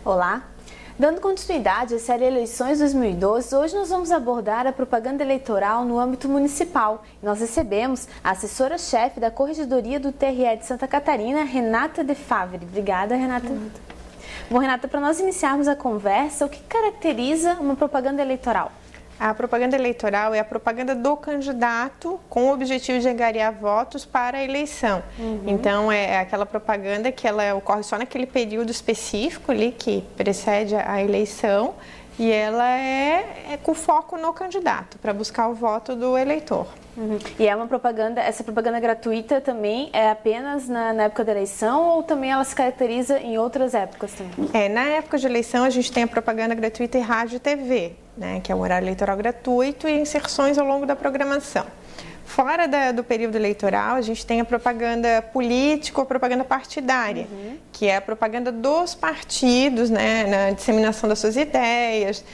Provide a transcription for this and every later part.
Olá! Dando continuidade à série Eleições 2012, hoje nós vamos abordar a propaganda eleitoral no âmbito municipal. Nós recebemos a assessora-chefe da Corregedoria do TRE de Santa Catarina, Renata De Favre. Obrigada, Renata. Bom, Renata, para nós iniciarmos a conversa, o que caracteriza uma propaganda eleitoral? A propaganda eleitoral é a propaganda do candidato com o objetivo de angariar votos para a eleição. Então, é aquela propaganda que ela ocorre só naquele período específico ali que precede a eleição e ela é com foco no candidato, para buscar o voto do eleitor. E é uma propaganda, essa propaganda gratuita também é apenas na época da eleição ou também ela se caracteriza em outras épocas também? Na época de eleição a gente tem a propaganda gratuita em rádio e TV, né, que é o horário eleitoral gratuito e inserções ao longo da programação. Fora do período eleitoral, a gente tem a propaganda política ou propaganda partidária, que é a propaganda dos partidos, né, na disseminação das suas ideias,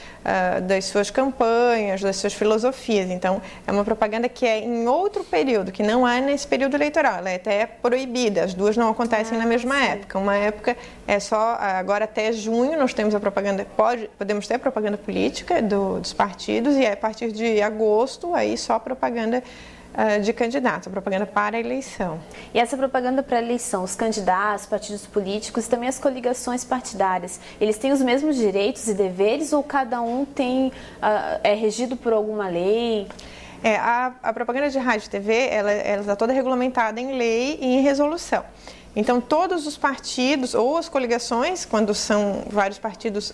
das suas campanhas, das suas filosofias. Então, é uma propaganda que é em outro período, que não é nesse período eleitoral, ela é até proibida, as duas não acontecem na mesma época. Uma época é só, agora até junho, nós temos a propaganda, podemos ter a propaganda política dos partidos, e a partir de agosto, aí só propaganda de candidato, propaganda para a eleição. E essa propaganda para a eleição, os candidatos, partidos políticos e também as coligações partidárias, eles têm os mesmos direitos e deveres ou cada um é regido por alguma lei? A propaganda de rádio e TV, ela está toda regulamentada em lei e em resolução. Então, todos os partidos ou as coligações, quando são vários partidos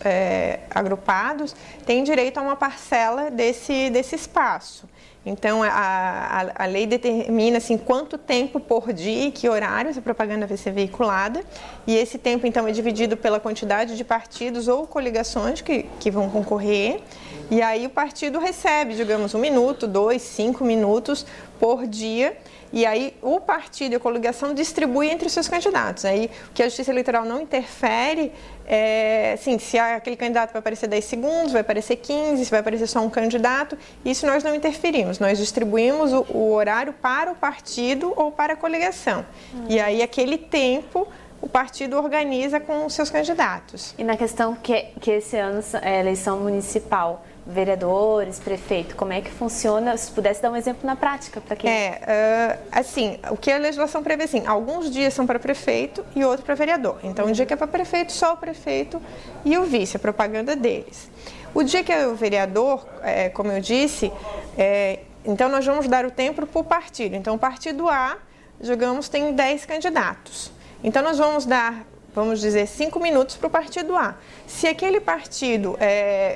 agrupados, têm direito a uma parcela desse espaço. Então, a lei determina assim, quanto tempo por dia e que horário essa propaganda vai ser veiculada. E esse tempo, então, é dividido pela quantidade de partidos ou coligações que vão concorrer. E aí o partido recebe, digamos, 1 minuto, 2, 5 minutos por dia. E aí o partido e a coligação distribui entre os seus candidatos. Aí o que a Justiça Eleitoral não interfere assim, se aquele candidato vai aparecer 10 segundos, vai aparecer 15, se vai aparecer só um candidato, isso nós não interferimos. Nós distribuímos o horário para o partido ou para a coligação. E aí aquele tempo o partido organiza com os seus candidatos. E na questão que esse ano é eleição municipal, vereadores, prefeito, como é que funciona? Se pudesse dar um exemplo na prática para quem... assim, o que a legislação prevê, assim, alguns dias são para prefeito e outro para vereador. Então, um dia que é para prefeito, só o prefeito e o vice, a propaganda deles. O dia que é o vereador, como eu disse, então nós vamos dar o tempo para o partido. Então, o partido A, digamos, tem 10 candidatos. Então, nós vamos dar, vamos dizer, 5 minutos para o partido A. Se aquele partido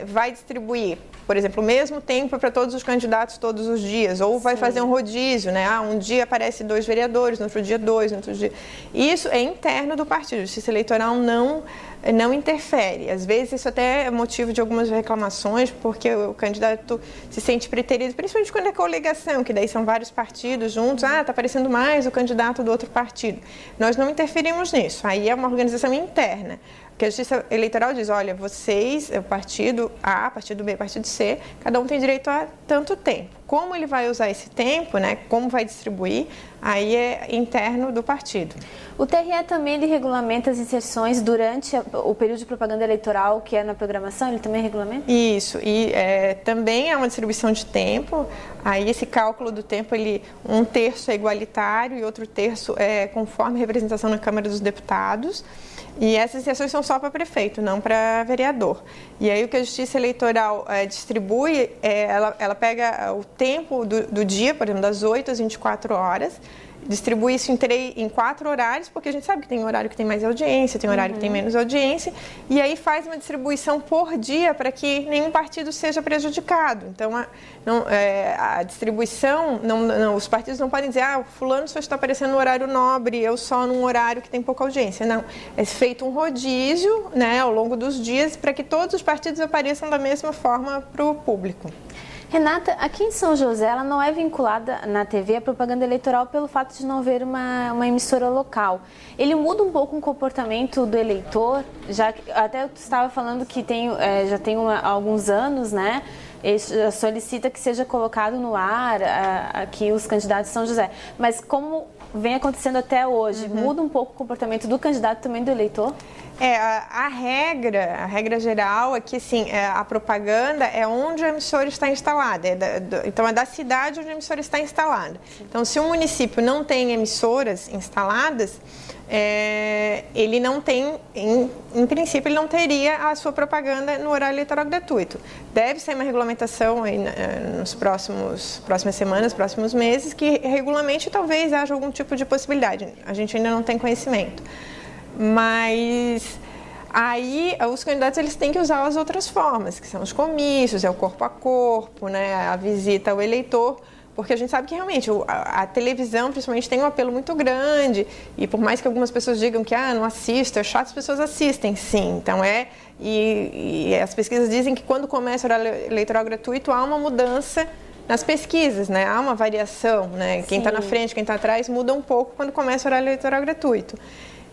vai distribuir, por exemplo, o mesmo tempo para todos os candidatos todos os dias, ou vai fazer um rodízio, né? Um dia aparece 2 vereadores, no outro dia 2, no outro dia... Isso é interno do partido, a Justiça Eleitoral não interfere. Às vezes isso até é motivo de algumas reclamações, porque o candidato se sente preterido, principalmente quando é coligação, que daí são vários partidos juntos, está aparecendo mais o candidato do outro partido. Nós não interferimos nisso, aí é uma organização interna. Que a Justiça Eleitoral diz, olha, vocês, o partido A, partido B, partido C, cada um tem direito a tanto tempo. Como ele vai usar esse tempo, né, como vai distribuir, aí é interno do partido. O TRE também ele regulamenta as inserções durante o período de propaganda eleitoral, que é na programação, ele também regulamenta? Isso, e também é uma distribuição de tempo, aí esse cálculo do tempo, um terço é igualitário e outro terço é conforme representação na Câmara dos Deputados. E essas inserções são só para prefeito, não para vereador. E aí o que a Justiça Eleitoral distribui, ela pega o tempo do dia, por exemplo, das 8 às 24 horas, distribui isso em 4 horários, porque a gente sabe que tem horário que tem mais audiência, tem horário que tem menos audiência, e aí faz uma distribuição por dia para que nenhum partido seja prejudicado. Então, a distribuição, os partidos não podem dizer, o fulano só está aparecendo no horário nobre, eu só num horário que tem pouca audiência. Não, é feito um rodízio, né, ao longo dos dias para que todos os partidos apareçam da mesma forma para o público. Renata, aqui em São José, ela não é vinculada na TV a propaganda eleitoral pelo fato de não haver uma emissora local. Ele muda um pouco o comportamento do eleitor, até eu estava falando que já tem alguns anos, né? Solicita que seja colocado no ar aqui os candidatos de São José. Mas como vem acontecendo até hoje, muda um pouco o comportamento do candidato também do eleitor? A regra geral é que, assim, a propaganda é onde a emissora está instalada. Então, é da cidade onde a emissora está instalada. Então, se o município não tem emissoras instaladas, ele não tem, em princípio, ele não teria a sua propaganda no horário eleitoral gratuito. Deve sair uma regulamentação aí nos próximas semanas, próximos meses, que regulamente talvez haja algum tipo de possibilidade. A gente ainda não tem conhecimento. Mas aí os candidatos eles têm que usar as outras formas, que são os comícios, o corpo a corpo, né, a visita ao eleitor, porque a gente sabe que realmente a televisão principalmente tem um apelo muito grande, e por mais que algumas pessoas digam que não assisto, é chato, as pessoas assistem sim. Então e as pesquisas dizem que quando começa o horário eleitoral gratuito há uma mudança nas pesquisas, né? Há uma variação, né? Quem está na frente, quem está atrás muda um pouco quando começa o horário eleitoral gratuito.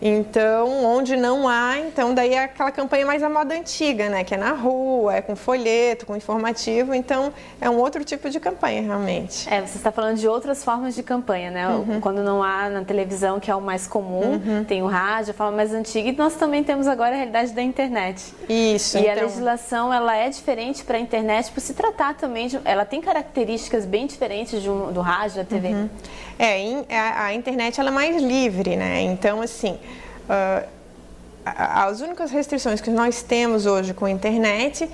Então, onde não há, então daí é aquela campanha mais à moda antiga, né? Que é na rua, é com folheto, com informativo, então é um outro tipo de campanha, realmente. Você está falando de outras formas de campanha, né? Quando não há na televisão, que é o mais comum, tem o rádio, a forma mais antiga, e nós também temos agora a realidade da internet. Isso, E a legislação, ela é diferente para a internet, por se tratar também ela tem características bem diferentes do rádio, da TV. A internet ela é mais livre, né? Então, assim, as únicas restrições que nós temos hoje com a internet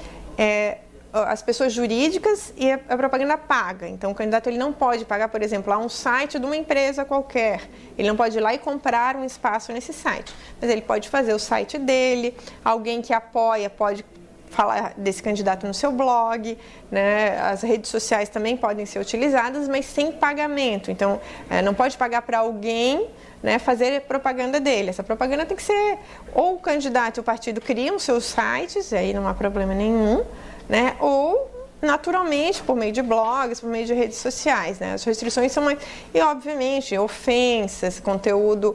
as pessoas jurídicas e a propaganda paga. Então, o candidato ele não pode pagar, por exemplo, a um site de uma empresa qualquer. Ele não pode ir lá e comprar um espaço nesse site. Mas ele pode fazer o site dele, alguém que apoia pode falar desse candidato no seu blog, né? As redes sociais também podem ser utilizadas, mas sem pagamento. Então, não pode pagar para alguém, né, fazer propaganda dele. Essa propaganda tem que ser ou o candidato e o partido criam seus sites, aí não há problema nenhum, né? Ou naturalmente por meio de blogs, por meio de redes sociais, né? As restrições são e obviamente ofensas, conteúdo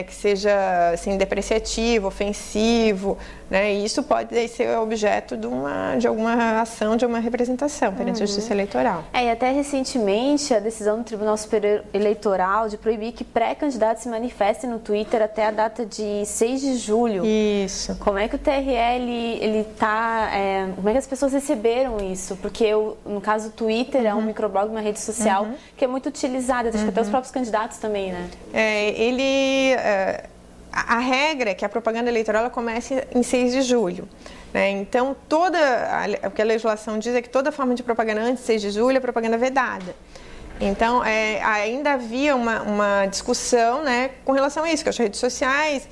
que seja assim, depreciativo, ofensivo, né? E isso pode ser objeto de alguma ação, de uma representação perante a Justiça Eleitoral. E até recentemente a decisão do Tribunal Superior Eleitoral de proibir que pré-candidatos se manifestem no Twitter até a data de 6 de julho. Isso. Como é que o TRE como é que as pessoas receberam isso? Porque no caso o Twitter é um microblog, uma rede social que é muito utilizada, acho que até os próprios candidatos também, né? A regra é que a propaganda eleitoral ela começa em 6 de julho. Né? Então, o que a legislação diz é que toda forma de propaganda antes de 6 de julho é propaganda vedada. Então, ainda havia uma discussão, né, com relação a isso, que as redes sociais,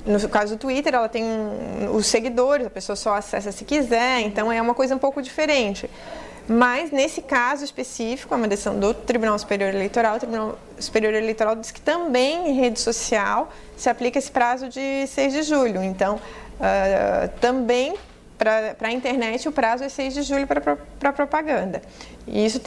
no caso do Twitter, ela tem os seguidores, a pessoa só acessa se quiser, então é uma coisa um pouco diferente. Mas, nesse caso específico, é uma decisão do Tribunal Superior Eleitoral. O Tribunal Superior Eleitoral diz que também em rede social se aplica esse prazo de 6 de julho. Então, também para a internet o prazo é 6 de julho para propaganda. E isso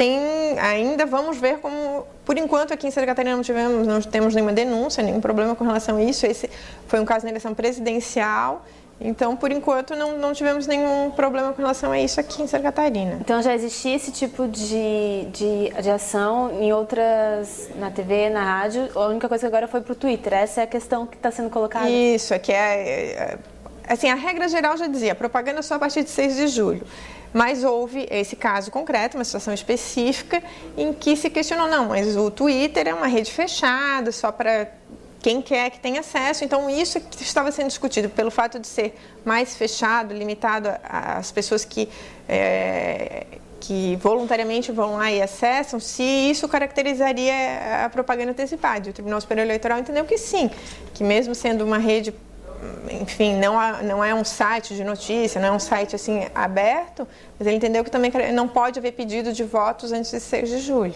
ainda vamos ver como, por enquanto aqui em Santa Catarina não temos nenhuma denúncia, nenhum problema com relação a isso. Esse foi um caso na eleição presidencial. Então, por enquanto, não tivemos nenhum problema com relação a isso aqui em Santa Catarina. Então, já existia esse tipo de ação em outras, na TV, na rádio, a única coisa que agora foi para o Twitter. Essa é a questão que está sendo colocada? Isso, assim, a regra geral já dizia, propaganda só a partir de 6 de julho. Mas houve esse caso concreto, uma situação específica, em que se questionou, não, mas o Twitter é uma rede fechada, só para quem quer que tenha acesso. Então, isso que estava sendo discutido, pelo fato de ser mais fechado, limitado às pessoas que voluntariamente vão lá e acessam, se isso caracterizaria a propaganda antecipada. O Tribunal Superior Eleitoral entendeu que sim, que mesmo sendo uma rede, enfim, não é um site de notícia, não é um site assim aberto, mas ele entendeu que também não pode haver pedido de votos antes de 6 de julho.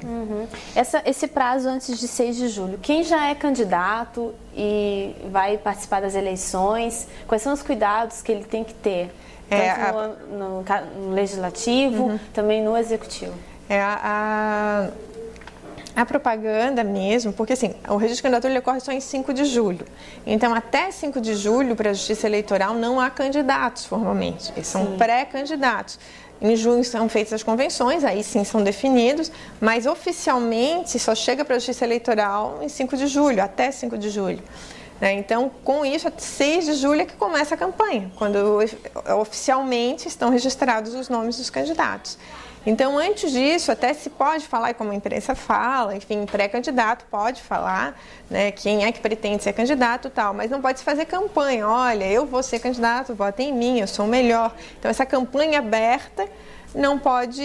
Esse prazo antes de 6 de julho, quem já é candidato e vai participar das eleições, quais são os cuidados que ele tem que ter? Tanto no legislativo, também no executivo. A propaganda mesmo, porque assim, o registro de candidatura ele ocorre só em 5 de julho. Então, até 5 de julho, para a Justiça Eleitoral, não há candidatos formalmente. Eles são pré-candidatos. Em junho são feitas as convenções, aí sim são definidos, mas oficialmente só chega para a Justiça Eleitoral em 5 de julho, até 5 de julho. né? Então, com isso, é 6 de julho é que começa a campanha, quando oficialmente estão registrados os nomes dos candidatos. Então, antes disso, até se pode falar, e como a imprensa fala, enfim, pré-candidato pode falar, né, quem é que pretende ser candidato e tal, mas não pode se fazer campanha. Olha, eu vou ser candidato, votem em mim, eu sou o melhor. Então, essa campanha aberta não pode,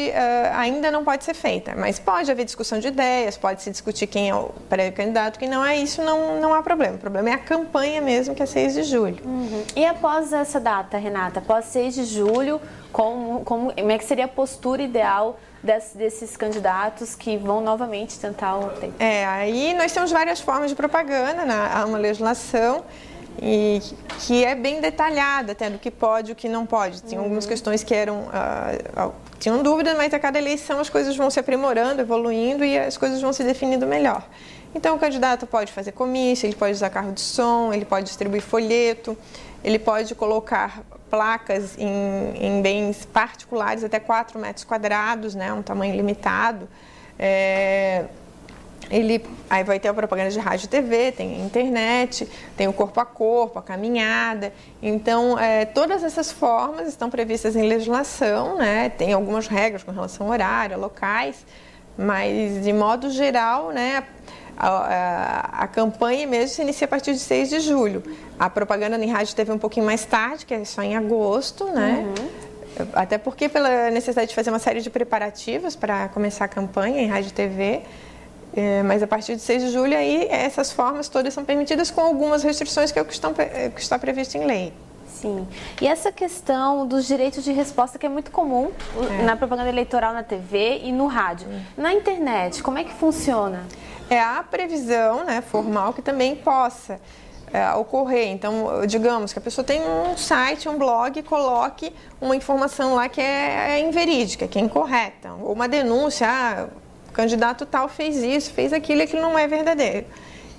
ainda não pode ser feita, mas pode haver discussão de ideias, pode se discutir quem é o pré-candidato, quem não é, isso não há problema. O problema é a campanha mesmo, que é 6 de julho. E após essa data, Renata, após 6 de julho, como é que seria a postura ideal desses candidatos que vão novamente tentar o tempo? Aí nós temos várias formas de propaganda, há uma legislação e que é bem detalhada até do que pode e o que não pode. Tem algumas questões que tinham dúvidas, mas a cada eleição as coisas vão se aprimorando, evoluindo e as coisas vão se definindo melhor. Então o candidato pode fazer comício, ele pode usar carro de som, ele pode distribuir folheto, ele pode colocar placas em bens particulares até 4 metros quadrados, né, um tamanho limitado. Aí vai ter a propaganda de rádio e TV, tem internet, tem o corpo a corpo, a caminhada. Então, todas essas formas estão previstas em legislação, né? Tem algumas regras com relação ao horário, locais, mas de modo geral, né, a campanha mesmo se inicia a partir de 6 de julho. A propaganda em rádio e TV um pouquinho mais tarde, que é só em agosto, né? Até porque pela necessidade de fazer uma série de preparativos para começar a campanha em rádio e TV. Mas a partir de 6 de julho, aí, essas formas todas são permitidas com algumas restrições que está previsto em lei. Sim. E essa questão dos direitos de resposta, que é muito comum na propaganda eleitoral na TV e no rádio. Na internet, como é que funciona? A previsão, né, formal que também possa ocorrer. Então, digamos que a pessoa tem um site, um blog, coloque uma informação lá que é inverídica, que é incorreta. Ou uma denúncia, o candidato tal fez isso, fez aquilo e aquilo não é verdadeiro.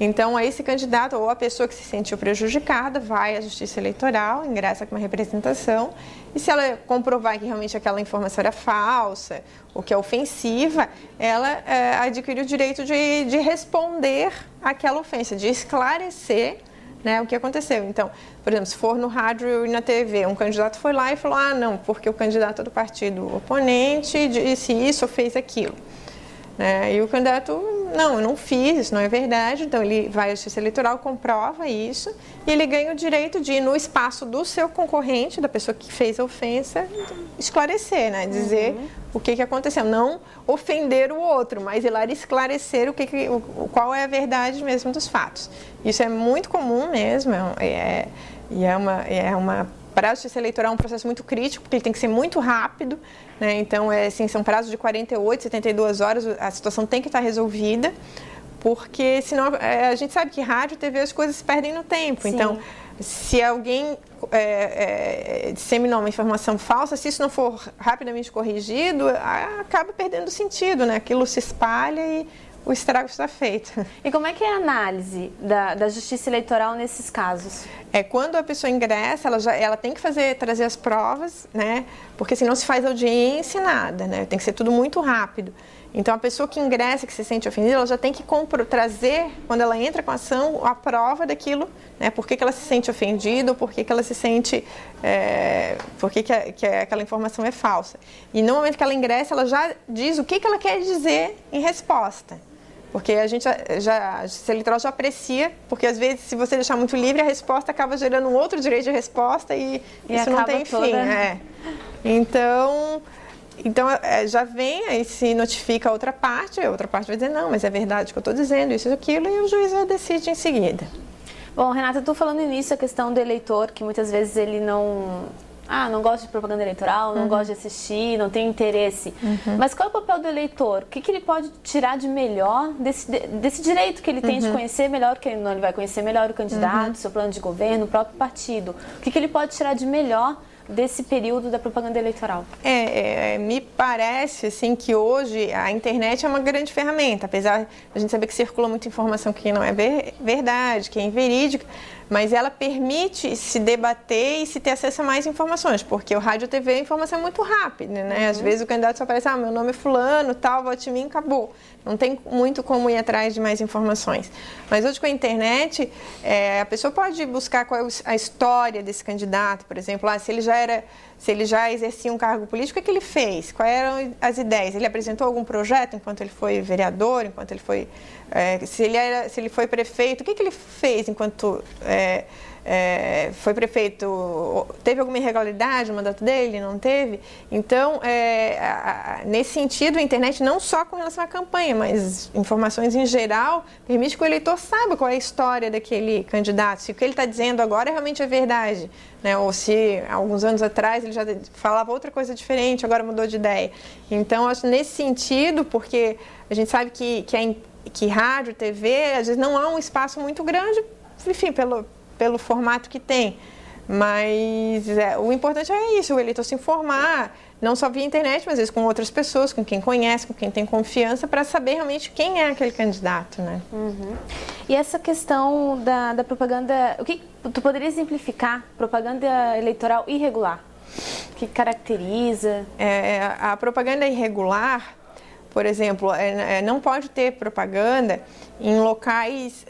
Então, aí esse candidato ou a pessoa que se sentiu prejudicada vai à Justiça Eleitoral, ingressa com uma representação e se ela comprovar que realmente aquela informação era falsa ou que é ofensiva, ela adquire o direito de responder àquela ofensa, de esclarecer, né, o que aconteceu. Então, por exemplo, se for no rádio e na TV, um candidato foi lá e falou, não, porque o candidato do partido oponente disse isso ou fez aquilo. E o candidato, não, eu não fiz, isso não é verdade. Então, ele vai à Justiça Eleitoral, comprova isso e ele ganha o direito de ir no espaço do seu concorrente, da pessoa que fez a ofensa, esclarecer, né? Dizer o que aconteceu. Não ofender o outro, mas ir lá esclarecer qual é a verdade mesmo dos fatos. Isso é muito comum mesmo, para a Justiça Eleitoral é um processo muito crítico, porque ele tem que ser muito rápido, né? Então, assim, são prazos de 48, 72 horas, a situação tem que estar resolvida, porque senão a gente sabe que rádio e TV as coisas se perdem no tempo. Sim. Então, se alguém disseminar uma informação falsa, se isso não for rapidamente corrigido, acaba perdendo sentido, né? Aquilo se espalha e o estrago está feito. E como é que é a análise da Justiça Eleitoral nesses casos? Quando a pessoa ingressa, ela tem que trazer as provas, né? Porque senão se faz audiência, nada, né? Tem que ser tudo muito rápido. Então, a pessoa que ingressa, que se sente ofendida, ela já tem que trazer, quando ela entra com a ação, a prova daquilo, né? Por que ela se sente ofendida ou por que ela se sente... por que aquela informação é falsa. E no momento que ela ingressa, ela já diz o que ela quer dizer em resposta. Porque a Justiça Eleitoral já aprecia, porque às vezes, se você deixar muito livre, a resposta acaba gerando um outro direito de resposta e isso não tem fim. Então, já vem, aí se notifica a outra parte vai dizer, não, mas é verdade que eu estou dizendo, isso e aquilo, e o juiz decide em seguida. Bom, Renata, eu estou falando nisso, a questão do eleitor, que muitas vezes ele não gosta de propaganda eleitoral, não gosta de assistir, não tem interesse. Mas qual é o papel do eleitor? O que ele pode tirar de melhor desse direito que ele tem de conhecer melhor, que ele vai conhecer melhor o candidato, seu plano de governo, o próprio partido? O que ele pode tirar de melhor desse período da propaganda eleitoral? Me parece assim, que hoje a internet é uma grande ferramenta, apesar de a gente saber que circula muita informação que não é verdade, que é inverídica, mas ela permite se debater e se ter acesso a mais informações, porque o rádio e a TV a informação é muito rápida, né? Às vezes o candidato só aparece, meu nome é fulano, tal, vote em mim, acabou. Não tem muito como ir atrás de mais informações. Mas hoje com a internet, a pessoa pode buscar qual é a história desse candidato, por exemplo, se ele já exercia um cargo político, o que ele fez? Quais eram as ideias? Ele apresentou algum projeto enquanto ele foi vereador, enquanto ele foi... se ele foi prefeito, o que ele fez enquanto foi prefeito? Teve alguma irregularidade no mandato dele? Não teve? Então, nesse sentido, a internet, não só com relação à campanha, mas informações em geral, permite que o eleitor saiba qual é a história daquele candidato, se o que ele está dizendo agora realmente é verdade, né? Ou se, alguns anos atrás, ele já falava outra coisa diferente, agora mudou de ideia. Então, acho nesse sentido, porque a gente sabe que rádio, TV, às vezes não há um espaço muito grande, enfim, pelo formato que tem. Mas o importante é isso, o eleitor se informar, não só via internet, mas às vezes com outras pessoas, com quem conhece, com quem tem confiança, para saber realmente quem é aquele candidato, né? Uhum. E essa questão da propaganda, o que tu poderia exemplificar propaganda eleitoral irregular? O que caracteriza? A propaganda irregular, por exemplo, não pode ter propaganda em locais,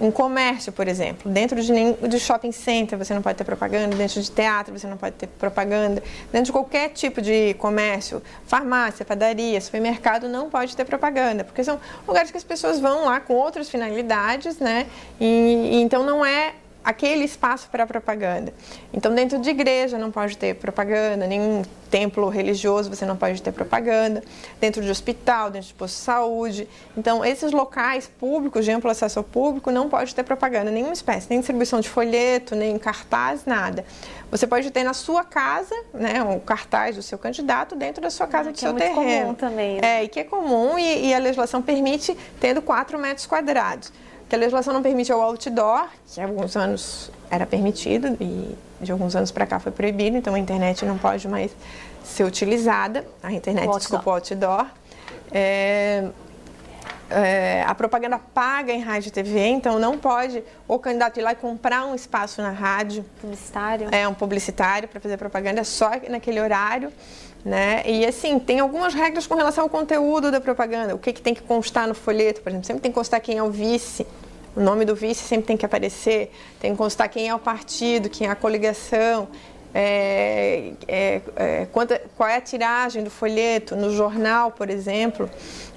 em comércio, por exemplo. Dentro de shopping center você não pode ter propaganda, dentro de teatro você não pode ter propaganda, dentro de qualquer tipo de comércio, farmácia, padaria, supermercado, não pode ter propaganda, porque são lugares que as pessoas vão lá com outras finalidades, né? E então não é aquele espaço para propaganda. Então, dentro de igreja não pode ter propaganda, nenhum templo religioso você não pode ter propaganda, dentro de hospital, dentro de posto de saúde. Então, esses locais públicos, de amplo acesso ao público, não pode ter propaganda, nenhuma espécie, nem distribuição de folheto, nem cartaz, nada. Você pode ter na sua casa, né, um cartaz do seu candidato dentro da sua casa, do seu terreno. Que é muito comum também, né? E que é comum e a legislação permite tendo 4 metros quadrados. Que a legislação não permite o outdoor, que há alguns anos era permitido e de alguns anos para cá foi proibido, então a internet não pode mais ser utilizada, o outdoor. A propaganda paga em rádio e TV, então não pode o candidato ir lá e comprar um espaço na rádio. Publicitário? Um publicitário para fazer propaganda só naquele horário. Né? E assim, tem algumas regras com relação ao conteúdo da propaganda, o que tem que constar no folheto, por exemplo, sempre tem que constar quem é o vice, o nome do vice sempre tem que aparecer, tem que constar quem é o partido, quem é a coligação, qual é a tiragem do folheto, no jornal, por exemplo.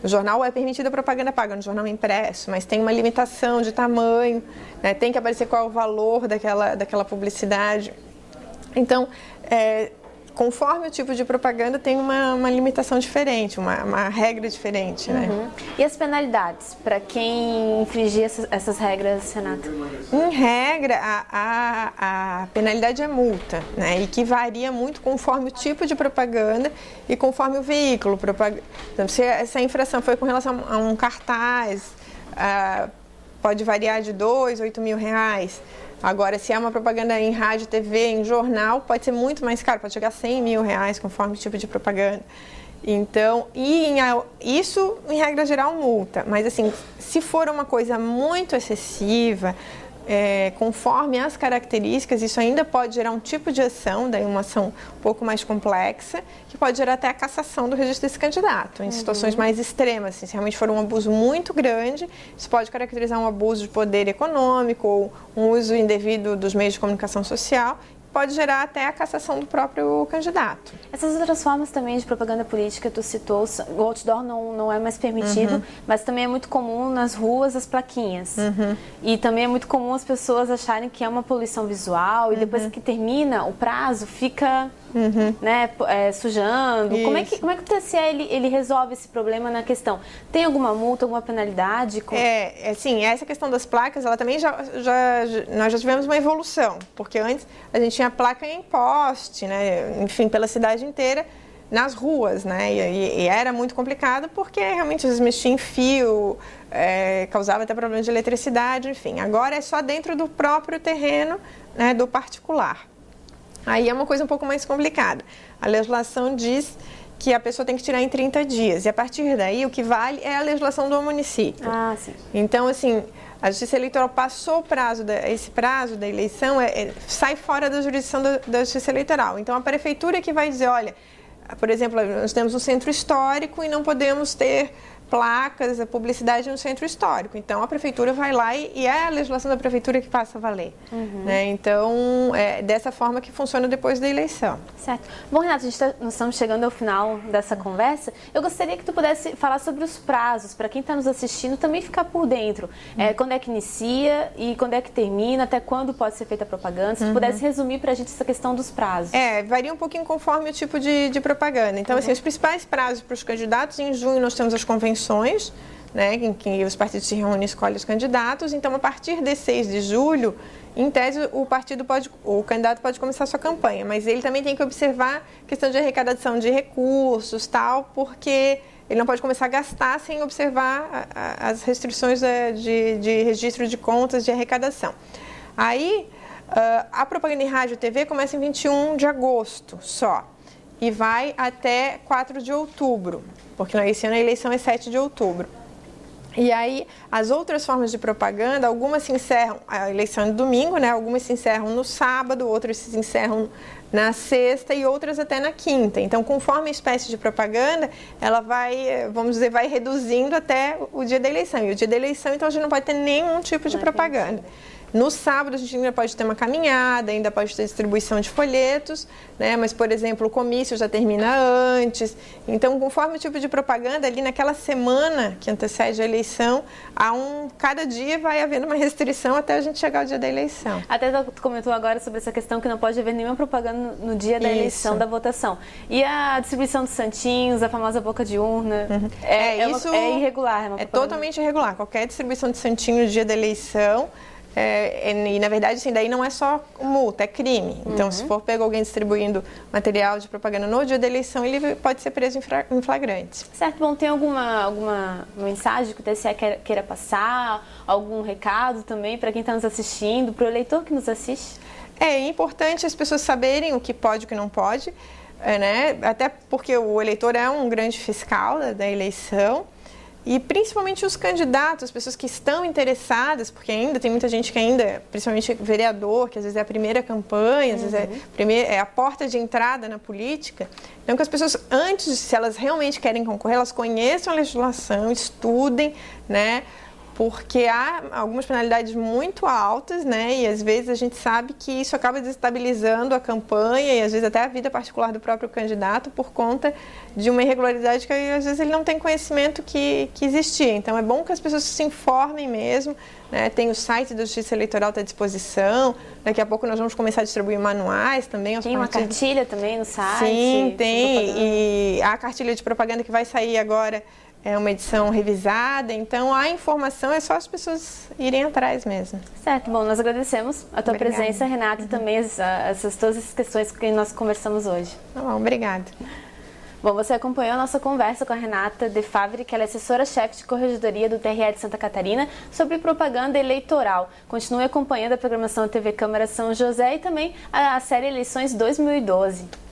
No jornal é permitida a propaganda paga, no jornal impresso, mas tem uma limitação de tamanho, né? Tem que aparecer qual é o valor daquela publicidade. Então, conforme o tipo de propaganda tem uma limitação diferente, uma regra diferente, né? Uhum. E as penalidades para quem infringir essas regras, Renata? Em regra, a penalidade é multa, né? E que varia muito conforme o tipo de propaganda e conforme o veículo. Então, se essa infração foi com relação a um cartaz, pode variar de R$2.000 a R$8.000. Agora, se é uma propaganda em rádio, TV, em jornal, pode ser muito mais caro, pode chegar a R$100.000, conforme o tipo de propaganda. Então, isso, em regra geral, multa. Mas, assim, se for uma coisa muito excessiva, conforme as características, isso ainda pode gerar um tipo de ação, daí uma ação um pouco mais complexa, que pode gerar até a cassação do registro desse candidato, em situações mais extremas. Assim, se realmente for um abuso muito grande, isso pode caracterizar um abuso de poder econômico ou um uso indevido dos meios de comunicação social, pode gerar até a cassação do próprio candidato. Essas outras formas também de propaganda política, tu citou, o outdoor não é mais permitido, mas também é muito comum nas ruas as plaquinhas. E também é muito comum as pessoas acharem que é uma poluição visual e depois que termina o prazo, fica né, sujando. Como é que o TSE ele resolve esse problema na questão? Tem alguma multa, alguma penalidade? Sim, essa questão das placas, ela também nós já tivemos uma evolução, porque antes a gente tinha placa em poste, né, enfim, pela cidade inteira, nas ruas, né, e era muito complicado porque realmente às vezes mexia em fio, causava até problemas de eletricidade, enfim. Agora é só dentro do próprio terreno, né, do particular. Aí é uma coisa um pouco mais complicada. A legislação diz que a pessoa tem que tirar em 30 dias. E a partir daí, o que vale é a legislação do município. Ah, sim. Então, assim, a Justiça Eleitoral passou o prazo, esse prazo da eleição, sai fora da jurisdição da Justiça Eleitoral. Então, a prefeitura que vai dizer, olha, por exemplo, nós temos um centro histórico e não podemos ter placas, a publicidade no centro histórico. Então, a prefeitura vai lá e é a legislação da prefeitura que passa a valer. Né? Então, é dessa forma que funciona depois da eleição. Certo. Bom, Renata, nós estamos chegando ao final dessa conversa. Eu gostaria que tu pudesse falar sobre os prazos, para quem está nos assistindo também ficar por dentro. Quando é que inicia e quando é que termina, até quando pode ser feita a propaganda. Se tu pudesse resumir para a gente essa questão dos prazos. Varia um pouquinho conforme o tipo de propaganda. Então, assim, os principais prazos para os candidatos, em junho nós temos as convenções, né, em que os partidos se reúnem e escolhem os candidatos. Então, a partir de 6 de julho, em tese, o candidato pode começar a sua campanha, mas ele também tem que observar a questão de arrecadação de recursos, tal, porque ele não pode começar a gastar sem observar as restrições de registro de contas de arrecadação. Aí, a propaganda em rádio e TV começa em 21 de agosto só. E vai até 4 de outubro, porque esse ano a eleição é 7 de outubro. E aí, as outras formas de propaganda, algumas se encerram, a eleição é no domingo, né? Algumas se encerram no sábado, outras se encerram na sexta e outras até na quinta. Então, conforme a espécie de propaganda, ela vai, vamos dizer, vai reduzindo até o dia da eleição. E o dia da eleição, então, a gente não pode ter nenhum tipo de propaganda. No sábado, a gente ainda pode ter uma caminhada, ainda pode ter distribuição de folhetos, né? Mas, por exemplo, o comício já termina antes. Então, conforme o tipo de propaganda, ali naquela semana que antecede a eleição, cada dia vai havendo uma restrição até a gente chegar ao dia da eleição. Até tu comentou agora sobre essa questão que não pode haver nenhuma propaganda no dia da eleição, da votação. E a distribuição dos santinhos, a famosa boca de urna, Isso é irregular? É totalmente irregular. Qualquer distribuição de santinho no dia da eleição... e na verdade, assim, daí não é só multa, é crime. Então, se for pego alguém distribuindo material de propaganda no dia da eleição, ele pode ser preso em flagrante. Certo. Bom, tem alguma mensagem que o TSE queira passar? Algum recado também para quem está nos assistindo, para o eleitor que nos assiste? É importante as pessoas saberem o que pode e o que não pode, né? Até porque o eleitor é um grande fiscal da eleição. E principalmente os candidatos, as pessoas que estão interessadas, porque ainda tem muita gente que ainda, principalmente vereador, que às vezes é a primeira campanha, às vezes é a porta de entrada na política. Então, que as pessoas, antes, se elas realmente querem concorrer, elas conheçam a legislação, estudem, né? Porque há algumas penalidades muito altas, né? E às vezes a gente sabe que isso acaba desestabilizando a campanha e às vezes até a vida particular do próprio candidato por conta de uma irregularidade que às vezes ele não tem conhecimento que existia. Então é bom que as pessoas se informem mesmo, né? Tem o site da Justiça Eleitoral à disposição. Daqui a pouco nós vamos começar a distribuir manuais também. Tem uma cartilha também no site? Sim, tem. E a cartilha de propaganda que vai sair agora é uma edição revisada, então a informação é só as pessoas irem atrás mesmo. Certo, bom, nós agradecemos a tua presença, Renata, e também todas essas questões que nós conversamos hoje. Tá bom, obrigada. Bom, você acompanhou a nossa conversa com a Renata De Favre, que ela é assessora-chefe de corregedoria do TRE de Santa Catarina, sobre propaganda eleitoral. Continue acompanhando a programação da TV Câmara São José e também a série Eleições 2012.